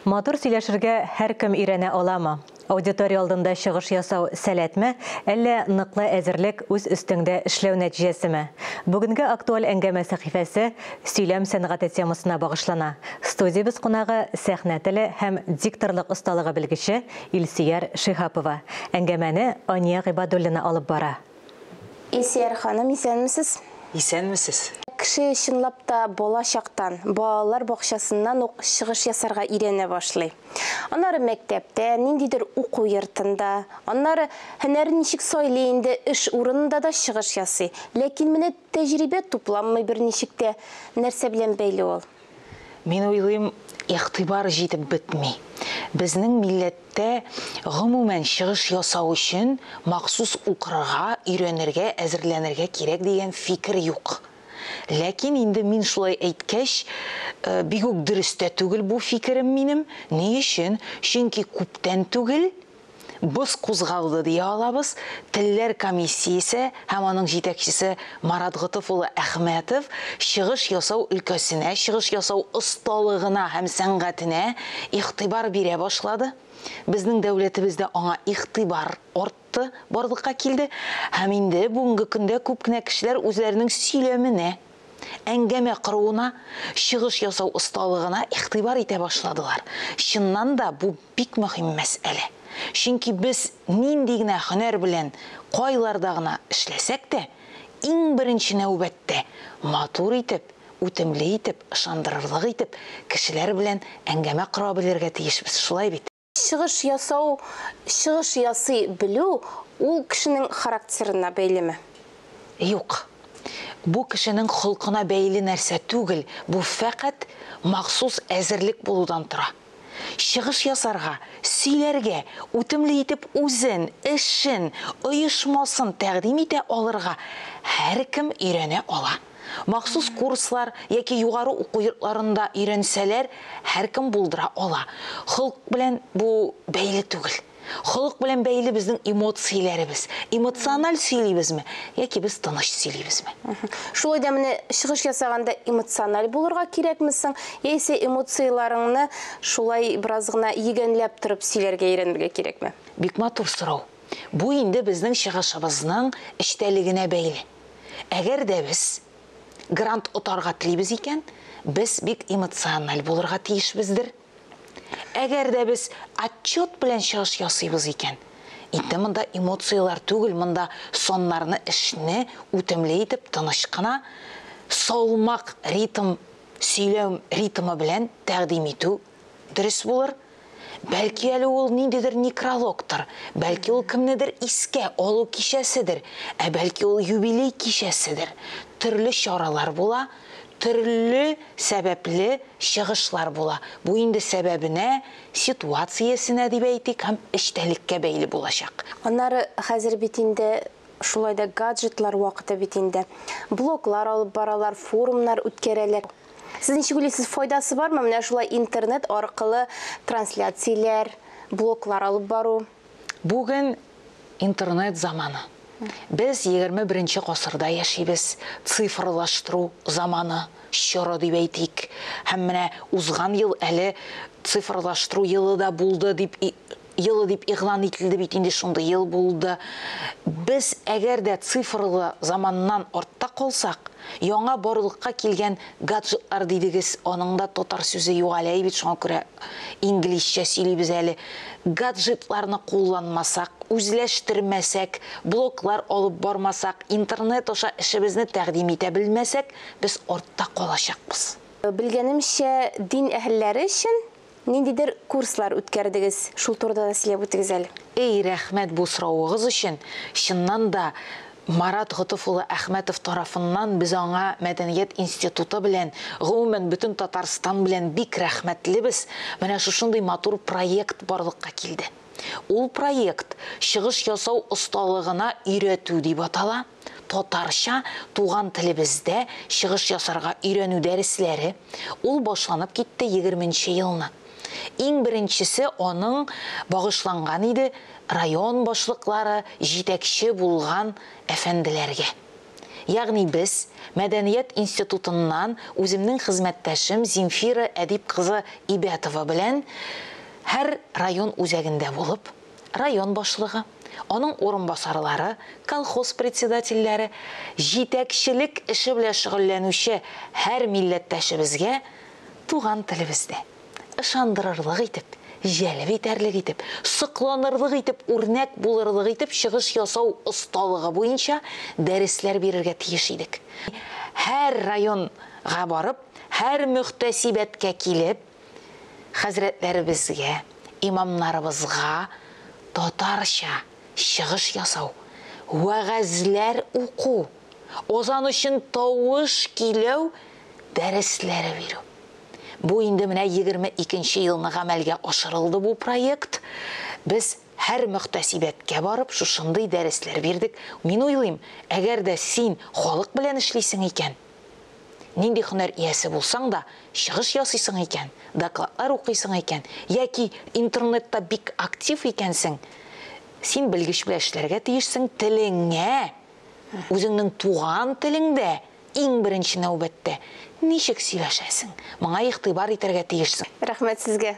Матур сөйләшергә һәркем өйрәнә аламы? Аудитория алдында чыгыш ясау сәләтме, әллә ныклы әзерлек үз өстеңдә эшләү нәтиҗәсеме? Бүгенге актуаль әңгәмә сәхифәсе сөйләм сәнгате темасына багышлана. Студиябыз кунагы сәхнә теле һәм дикторлык осталыгы белгече Илсияр Шихапова. Әңгәмәне Ания Гыйбадуллина алып бара. Илсияр ханым, исәнмесез? Исәнмесез. Кеше чынлап та болашактан, балалар бакчасыннан ук чыгыш ясарга өйрәнә башлый. Аннары мәктәптә, ниндидер уку йортында, аннары һөнәрен ничек сайлый инде эш урынында да чыгыш ясый. Ләкин менә тәҗрибә тупламый берничек тә нәрсә белән бәйле ул? Мин уйлыйм, игътибар җитеп бетми. Безнең милләттә гомумән чыгыш ясау өчен махсус укырга, өйрәнергә, әзерләнергә кирәк дигән фикер юк. Ләкин инде мин шулай әйткәч, бик үк дөрес тә түгел бу фикерем минем. Ни өчен? Чөнки күптән түгел без кузгалды дия алабыз. Телләр комиссиясе һәм аның җитәкчесе Марат Гытов улы Әхмәтов чыгыш ясау өлкәсенә, чыгыш ясау осталыгына һәм сәнгатенә игътибар бирә башлады. Безнең дәүләтебездә аңа игътибар артты, барлыкка килде. Һәм инде бүгенге көндә күп кенә кешеләр үзләренең сөйләменә, әңгәмә кыруына, чыгыш ясау осталыгына игътибар итә башладылар. Чыннан да бу бик мөһим мәсьәлә. Чөнки без нинди генә һөнәр белән кайларда гына эшләсәк тә, иң беренче нәүбәттә матур итеп, үтемле итеп, ышандырырлык итеп кешеләр белән әңгәмә кыра белергә тиешбез, шулай бит. Чыгыш ясый белү ул кешенең характерына бәйлеме? Юк. Бу кешенең холкына бәйле нәрсә түгел, бу фәкать махсус әзерлек булудан тора. Чыгыш ясарга, сөйләргә, үтемле итеп үзен, эшен, оешмасын тәкъдим итә алырга һәркем өйрәнә ала. Махсус курслар яки югары уку йортларында өйрәнсәләр, һәркем булдыра ала. Холк белән бу бәйле түгел. Холк белән бәйле безнең эмоцияләребез. Эмоциональ сөйлибезме, яки без тыныч сөйлибезме? Шулай да менә чыгыш ясаганда эмоциональ булырга кирәкмисең, яисә эмоцияларыңны шулай бераз гына йөгәнләп торып сөйләргә өйрәнергә кирәкме? Бик матур сорау. Бу инде безнең чыгышыбызның эчтәлегенә бәйле. Әгәр дә без грант отарга телибез икән, без бик эмоциональ булырга тиешбездер. Әгәр дә без отчет белән чыгыш ясыйбыз икән, инде монда эмоциялар түгел, монда соннарны, эшне үтемле итеп, тыныч кына, салмак ритм, сөйләү ритмы белән тәкъдим итү дөрес булыр. Бәлки әле ул ниндидер некрологтыр, бәлки ул кемнедер искә алу кичәседер, бәлки ул юбилей кичәседер. Төрле чаралар була, төрле сәбәпле чыгышлар була. Бу инде сәбәбенә, ситуациясенә дип әйтик, һәм эчтәлеккә бәйле булачак. Аннары хәзер бит инде шулай да гаджетлар вакыты бит инде. Блоглар алып баралар, форумнар үткәрәләр. Сез ничек уйлыйсыз, файдасы бармы менә шулай интернет аркылы трансляцияләр, блоглар алып бару? Бүген интернет заманы. Без 21-нче гасырда яшибез. Цифрлаштыру заманы, чоры дип әйтик. Һәм менә узган ел әле цифрлаштыру елы да булды дип игълан ителде бит, инде шундый ел булды. Без әгәр дә цифрлы заманнан артта калсак, яңа барлыкка килгән гаджетлар дидегез, аның да татар сүзе юк әле бит, шуңа күрә инглизчә сөйлибез әле. Гаджетларны кулланмасак, үзләштермәсәк, блоглар алып бармасак, интернет аша эшебезне тәкъдим итә белмәсәк, без артта калачакбыз. Белгәнемчә, дин әһелләре өчен ниндидер курслар үткәрдегез, шул турыда да сөйләп үтегез әле. Рәхмәт бу соравыгыз өчен. Чыннан да Марат Гытов улы Әхмәтов тарафыннан без аңа Мәдәният институты белән, гомумән бөтен Татарстан белән бик рәхмәтлебез. Менә шушындый матур проект барлыкка килде. Ул проект чыгыш ясау осталыгына өйрәтү дип атала. Татарча туган телебездә чыгыш ясарга өйрәнү дәресләре. Ул башланып китте 20-нче елны. Иң беренчесе аның багышланган иде район башлыклары, җитәкче булган әфәнделәргә. Ягъни без Мәдәният институтыннан үземнең хезмәттәшем Зинфира Әдип кызы Ибәтова белән һәр район үзәгендә булып, район башлыгы, аның урынбасарлары, колхоз председательләре, җитәкчелек эше белән шөгыльләнүче һәр милләттәшебезгә туган телебездә ышандырырлык итеп, җәлеп итәрлек итеп, сокланырлык итеп, үрнәк булырлык итеп чыгыш ясау осталыгы буенча дәресләр бирергә тиеш идек. Һәр районга барып, һәр мөхтәсибәткә килеп, хәзрәтләребезгә, имамнарыбызга татарча чыгыш ясау, вәгазьләр уку, озан өчен тавыш киләү дәресләре бирү. Бу инде менә 22нче елны гамәлгә ашырылды бу проект. Без һәр мөхтәсибәткә барып, шушындый дәресләр бирдек. Мин уйлыйм, әгәр дә син халык белән эшлисең икән, нинди һөнәр иясе булсаң да, чыгыш ясыйсың икән, докладлар укыйсың икән, яки интернетта бик актив икәнсең, син белгеч белән эшләргә тиешсең, телеңә, үзеңнең туган телеңдә, иң беренче нәүбәттә ничек сөйләшәсең? Моңа игътибар итәргә тиешсең. Рәхмәт сезгә.